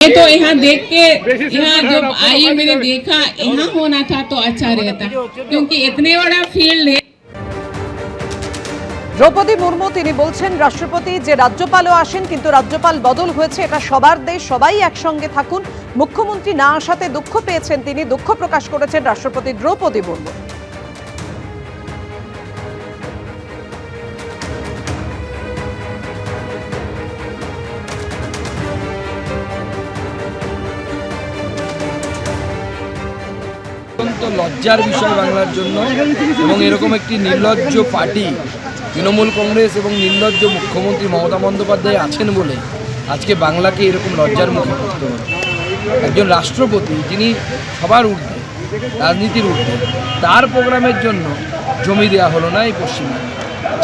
ये तो यहाँ देख के यहाँ जब आई मैंने देखा यहाँ होना था तो अच्छा रहता, क्योंकि इतने बड़ा फील्ड है। দ্রৌপদী মুর্মু তিনি বলছেন রাষ্ট্রপতি যে রাজ্যপালও আসেন কিন্তু রাজ্যপাল বদল হয়েছে, এটা সবার দেশ, সবাই একসঙ্গে থাকুন। মুখ্যমন্ত্রী না আসাতে দুঃখ পেয়েছেন তিনি, দুঃখ প্রকাশ করেছেন রাষ্ট্রপতি দ্রৌপদী মুর্মু। লজ্জার বিষয় বাংলার জন্য, এবং এরকম একটি নির্লজ্জ পার্টি তৃণমূল কংগ্রেস এবং নির্লজ্জ মুখ্যমন্ত্রী মমতা বন্দ্যোপাধ্যায় আছেন বলে আজকে বাংলাকে এরকম লজ্জার মুখে পড়তে হবে। একজন রাষ্ট্রপতি যিনি সবার ঊর্ধ্বে, রাজনীতির ঊর্ধ্বে, তার প্রোগ্রামের জন্য জমি দেওয়া হলো না এই পশ্চিমবঙ্গে,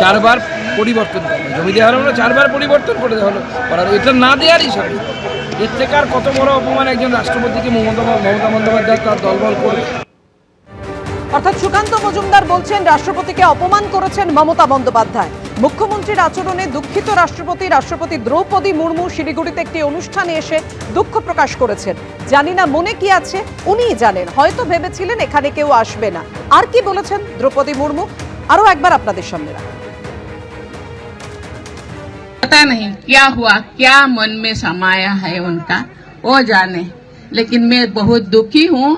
4 বার পরিবর্তন করা, জমি দেওয়া হলো না, 4 বার পরিবর্তন করে দেওয়া হলো, করার এটা না দেওয়ার হিসাবে এর থেকে আর কত বড় অপমান একজন রাষ্ট্রপতিকে মমতা বন্দ্যোপাধ্যায় তার দলবল করবে। অর্থাৎ সুকান্ত মজুমদার বলছেন রাষ্ট্রপতিকে অপমান করেছেন মমতা বন্দ্যোপাধ্যায়। মুখ্যমন্ত্রীর আচরণে দুঃখিত রাষ্ট্রপতি দ্রৌপদী মুর্মু শিলিগুড়িতে একটি অনুষ্ঠানে এসে দুঃখ প্রকাশ করেছেন। জানি না মনে কি আছে, উনিই জানেন, হয়তো ভেবেছিলেন এখানে কেউ আসবে না। আর কি বলেছেন দ্রৌপদী মুর্মু আরো একবার আপনাদের সামনে রাখুন। पता नहीं क्या हुआ, क्या मन में समाया है उनका, वो जाने। लेकिन मैं बहुत दुखी हूँ,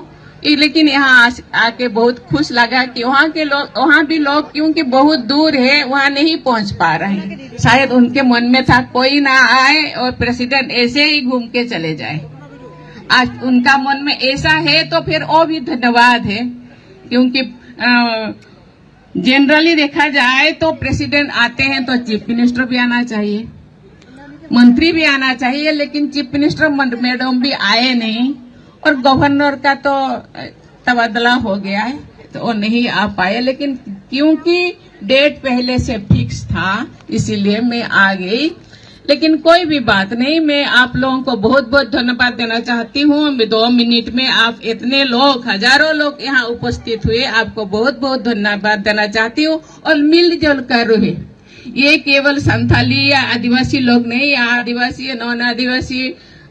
लेकिन यहाँ आके बहुत खुश लगा कि वहाँ के लोग, वहाँ भी लोग क्योंकि बहुत दूर है वहाँ नहीं पहुँच पा रहे हैं। शायद उनके मन में था कोई ना आए और प्रेसिडेंट ऐसे ही घूम के चले जाए। आज उनका मन में ऐसा है तो फिर वो भी धन्यवाद है, क्योंकि जनरली देखा जाए तो प्रेसिडेंट आते हैं तो चीफ मिनिस्टर भी आना चाहिए, मंत्री भी आना चाहिए, लेकिन चीफ मिनिस्टर मैडम भी आए नहीं, और गवर्नर का तो तबादला हो गया है तो वो नहीं आ पाए। लेकिन क्योंकि डेट पहले से फिक्स था इसीलिए मैं आ गई। लेकिन कोई भी बात नहीं, मैं आप लोगों को बहुत बहुत धन्यवाद देना चाहती हूँ। 2 मिनट में आप इतने लोग, हजारों लोग यहाँ उपस्थित हुए, आपको बहुत बहुत धन्यवाद देना चाहती हूँ। और मिलजुल कर रहे, ये केवल संथाली या आदिवासी लोग नहीं, आदिवासी नॉन आदिवासी,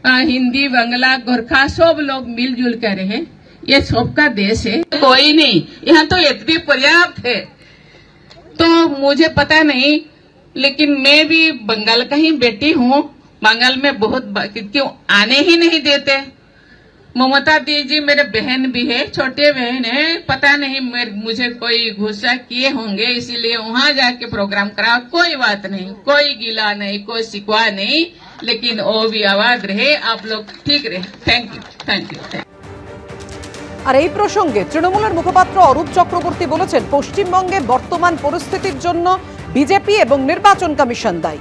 हिंदी, बांग्ला, गोरखा, सब लोग मिलजुल कर रहे, ये सबका देश है, कोई नहीं। यहाँ तो इतनी पर्याप्त है, तो मुझे पता नहीं, लेकिन मैं भी बंगाल का ही बेटी हूँ। बंगाल में बहुत क्यों आने ही नहीं देते। ममता दीदी मेरे बहन भी है, छोटे बहन है, पता नहीं मुझे कोई गुस्सा किए होंगे, इसीलिए वहाँ जाके प्रोग्राम करा। कोई बात नहीं, कोई गिला नहीं, कोई शिकवा नहीं, लेकिन वो भी आवाज रहे, आप लोग ठीक रहे। Thank you, thank you. আর এই প্রসঙ্গে তৃণমূলের মুখপাত্র অরূপ চক্রবর্তী বলেছেন পশ্চিমবঙ্গে বর্তমান পরিস্থিতির জন্য বিজেপি এবং নির্বাচন কমিশন দায়ী।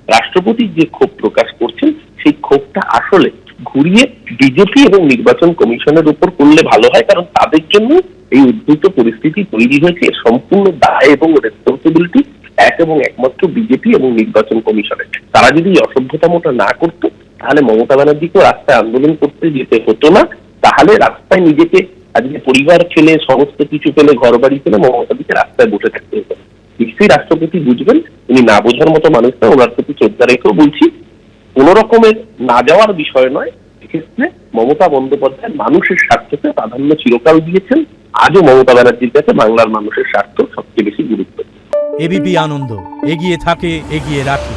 রাষ্ট্রপতি যে ক্ষোভ প্রকাশ করছেন সেই ক্ষোভটা আসলে ঘুরিয়ে বিজেপি এবং নির্বাচন কমিশনের উপর করলে ভালো হয়, কারণ তাদের জন্য এই উদ্ভূত পরিস্থিতি তৈরি হয়েছে। সম্পূর্ণ দায় এবং রেসপন্সিবিলিটি এক এবং একমাত্র বিজেপি এবং নির্বাচন কমিশনের। তারা যদি এই অসভ্যতামটা না করতো তাহলে মমতা ব্যানার্জিকেও রাস্তায় আন্দোলন করতে যেতে হতো না। তাহলে রাস্তায় নিজেকে আজকে পরিবার ফেলে, সমস্ত কিছু ফেলে, ঘর বাড়ি ফেলে মমতাদিকে রাস্তায় বসে থাকতে হতো। নিশ্চয়ই রাষ্ট্রপতি বুঝবেন, উনি না বোঝার মতো মানুষ না। ওনার প্রতি শ্রদ্ধা রেখেও বলছি, কোন রকমের না যাওয়ার বিষয় নয়। এক্ষেত্রে মমতা বন্দ্যোপাধ্যায় মানুষের স্বার্থকে প্রাধান্য চিরকাল দিয়েছেন। আজও মমতা ব্যানার্জির কাছে বাংলার মানুষের স্বার্থ সবচেয়ে বেশি গুরুত্ব। এবিপি আনন্দ, এগিয়ে থাকে, এগিয়ে রাখে।